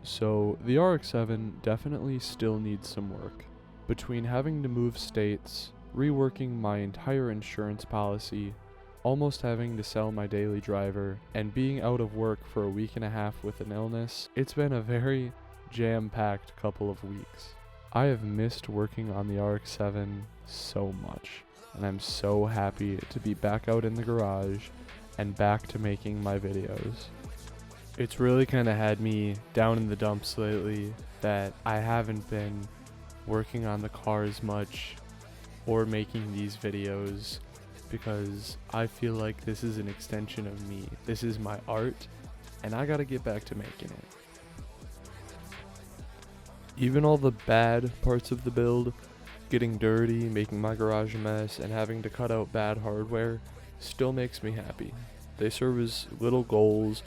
So the RX-7 definitely still needs some work. Between having to move states, reworking my entire insurance policy, almost having to sell my daily driver, and being out of work for a week and a half with an illness, it's been a very jam-packed couple of weeks. I have missed working on the RX-7 so much, and I'm so happy to be back out in the garage and back to making my videos. It's really kind of had me down in the dumps lately that I haven't been working on the car as much or making these videos, because I feel like this is an extension of me. This is my art, and I gotta get back to making it. Even all the bad parts of the build, getting dirty, making my garage a mess, and having to cut out bad hardware, still makes me happy. They serve as little goals,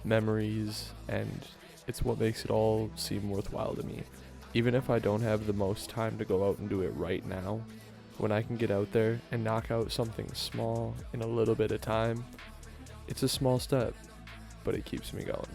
memories, and it's what makes it all seem worthwhile to me. Even if I don't have the most time to go out and do it right now, when I can get out there and knock out something small in a little bit of time, it's a small step, but it keeps me going.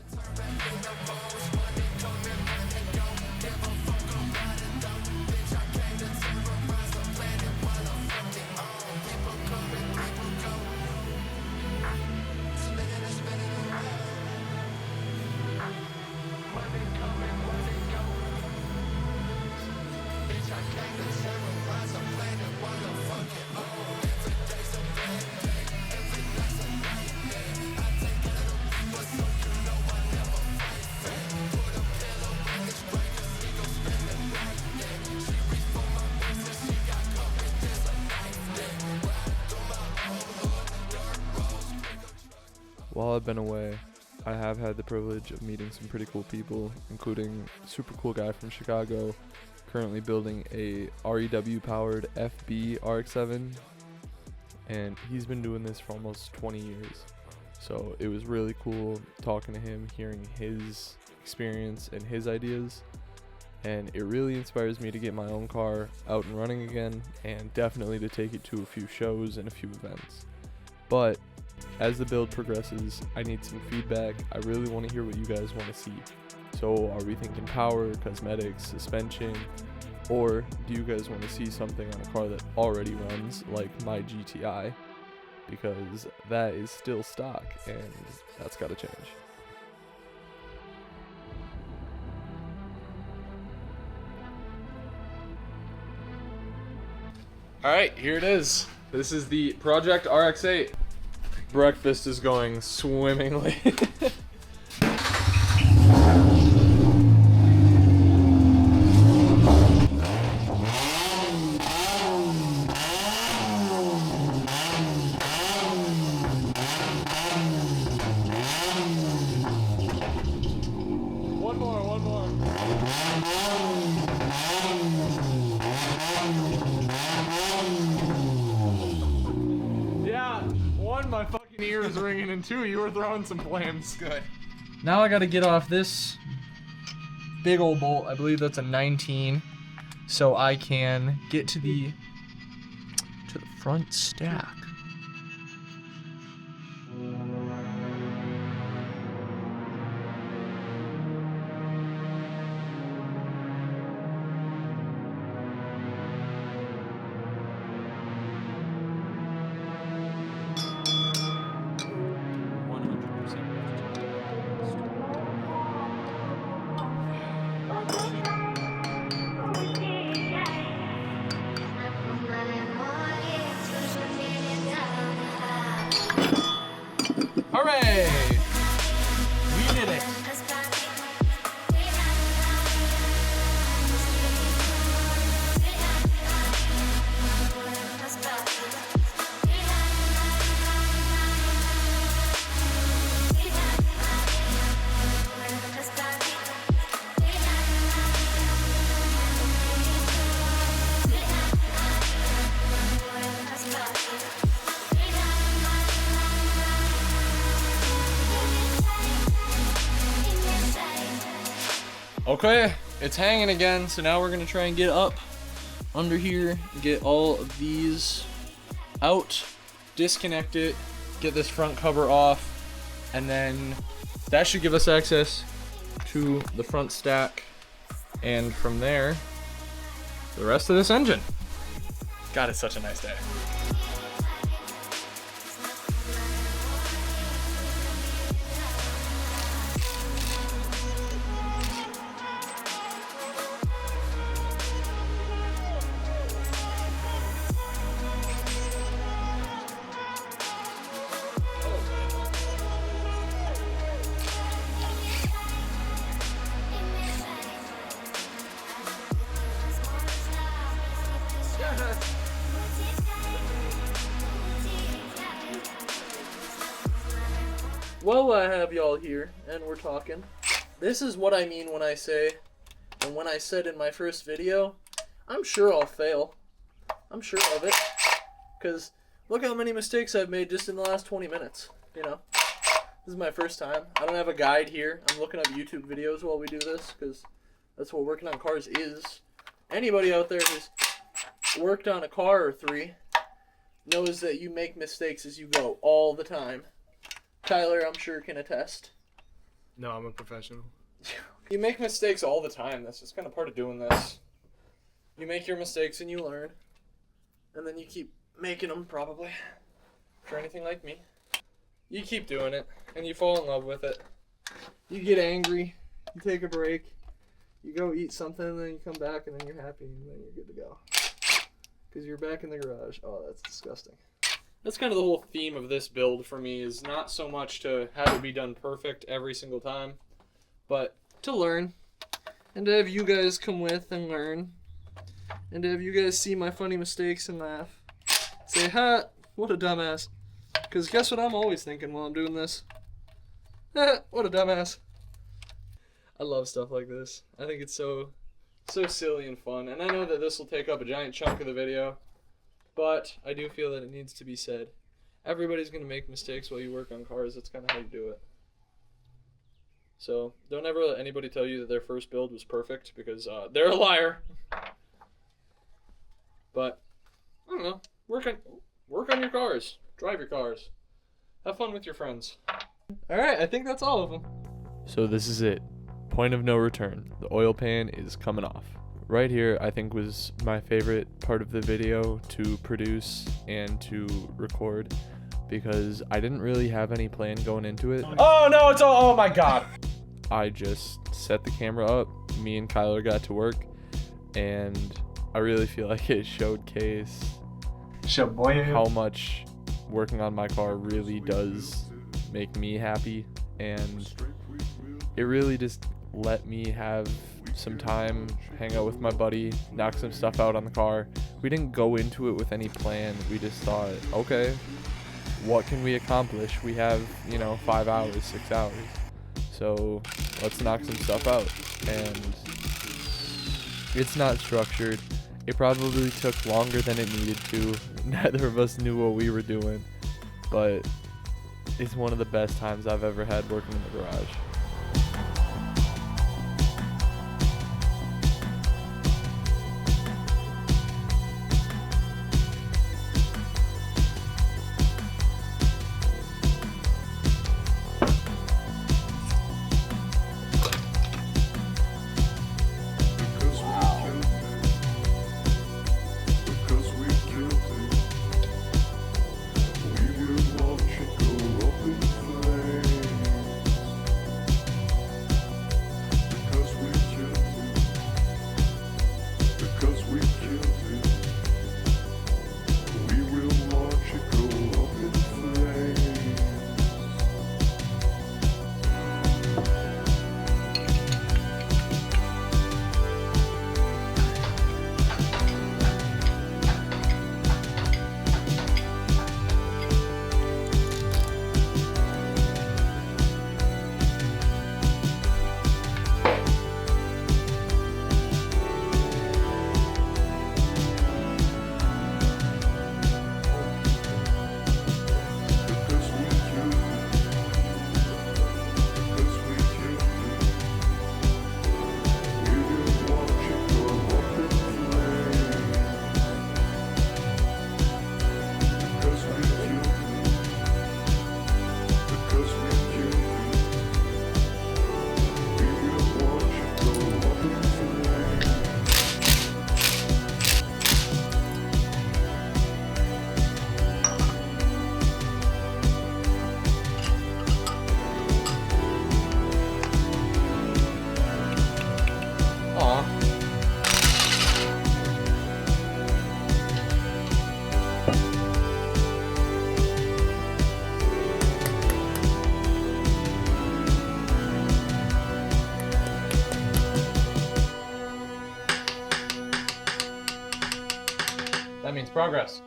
While I've been away, I have had the privilege of meeting some pretty cool people, including a super cool guy from Chicago, currently building a REW powered FB RX-7, and he's been doing this for almost 20 years. So it was really cool talking to him, hearing his experience and his ideas, and it really inspires me to get my own car out and running again, and definitely to take it to a few shows and a few events. But as the build progresses, I need some feedback. I really want to hear what you guys want to see. So are we thinking power, cosmetics, suspension, or do you guys want to see something on a car that already runs, like my GTI? Because that is still stock, and that's got to change. Alright, here it is. This is the Project RX-8. Breakfast is going swimmingly. One more. Yeah, one, my fucking ear is ringing, and two, you were throwing some flames. Good. Now I gotta get off this big old bolt. I believe that's a 19, so I can get to the front stack. Hooray! We did it! Okay, it's hanging again, so now we're gonna try and get up under here, get all of these out, disconnect it, get this front cover off, and then that should give us access to the front stack, and from there, the rest of this engine. God, it's such a nice day. Well, I have y'all here, and we're talking. This is what I mean when I say, and when I said in my first video, I'm sure I'll fail. I'm sure of it. Because look how many mistakes I've made just in the last 20 minutes, you know. This is my first time. I don't have a guide here. I'm looking up YouTube videos while we do this, because that's what working on cars is. Anybody out there who's worked on a car or three knows that you make mistakes as you go all the time. Tyler, I'm sure, can attest. No, I'm a professional. You make mistakes all the time. That's just kind of part of doing this. You make your mistakes and you learn. And then you keep making them, probably. For anything like me. You keep doing it, and you fall in love with it. You get angry. You take a break. You go eat something, and then you come back, and then you're happy, and then you're good to go. Because you're back in the garage. Oh, that's disgusting. That's kind of the whole theme of this build for me, is not so much to have it be done perfect every single time, but to learn, and to have you guys come with and learn, and to have you guys see my funny mistakes and laugh. Say, ha, what a dumbass. Because guess what I'm always thinking while I'm doing this? Ha, what a dumbass. I love stuff like this. I think it's so silly and fun, and I know that this will take up a giant chunk of the video, but I do feel that it needs to be said. Everybody's going to make mistakes while you work on cars. That's kind of how you do it. So don't ever let anybody tell you that their first build was perfect, because they're a liar. But I don't know. Work on your cars. Drive your cars. Have fun with your friends. All right, I think that's all of them. So this is it. Point of no return. The oil pan is coming off. Right here, I think, was my favorite part of the video to produce and to record, because I didn't really have any plan going into it. Oh no, it's all, oh my god. I just set the camera up, me and Kyler got to work, and I really feel like it showcased how much working on my car really does make me happy, and it really just let me have some time, hang out with my buddy, knock some stuff out on the car. We didn't go into it with any plan. We just thought, okay, what can we accomplish? We have, 5 hours, 6 hours. So let's knock some stuff out. And it's not structured. It probably took longer than it needed to. Neither of us knew what we were doing. But it's one of the best times I've ever had working in the garage. Progress.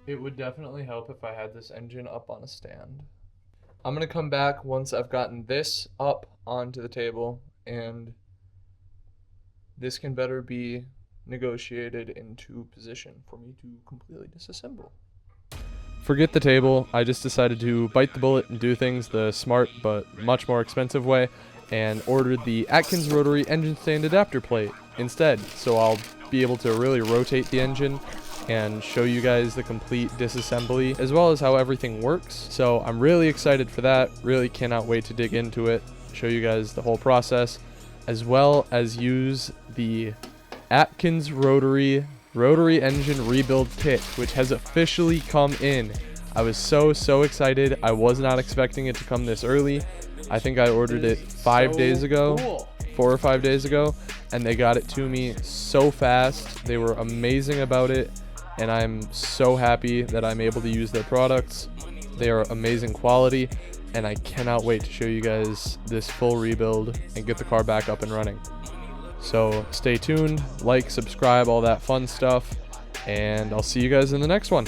It would definitely help if I had this engine up on a stand. I'm gonna come back once I've gotten this up onto the table, and this can better be negotiated into position for me to completely disassemble. Forget the table. I just decided to bite the bullet and do things the smart but much more expensive way, and ordered the Atkins rotary engine stand adapter plate instead, so I'll be able to really rotate the engine and show you guys the complete disassembly as well as how everything works. So I'm really excited for that. Really cannot wait to dig into it, show you guys the whole process, as well as use the Atkins rotary engine rebuild kit, which has officially come in. I was so excited. I was not expecting it to come this early. I think I ordered it 5 days ago. Cool. 4 or 5 days ago, and they got it to me so fast. They were amazing about it, and I'm so happy that I'm able to use their products. They are amazing quality, and I cannot wait to show you guys this full rebuild and get the car back up and running. So stay tuned, like, subscribe, all that fun stuff, and I'll see you guys in the next one.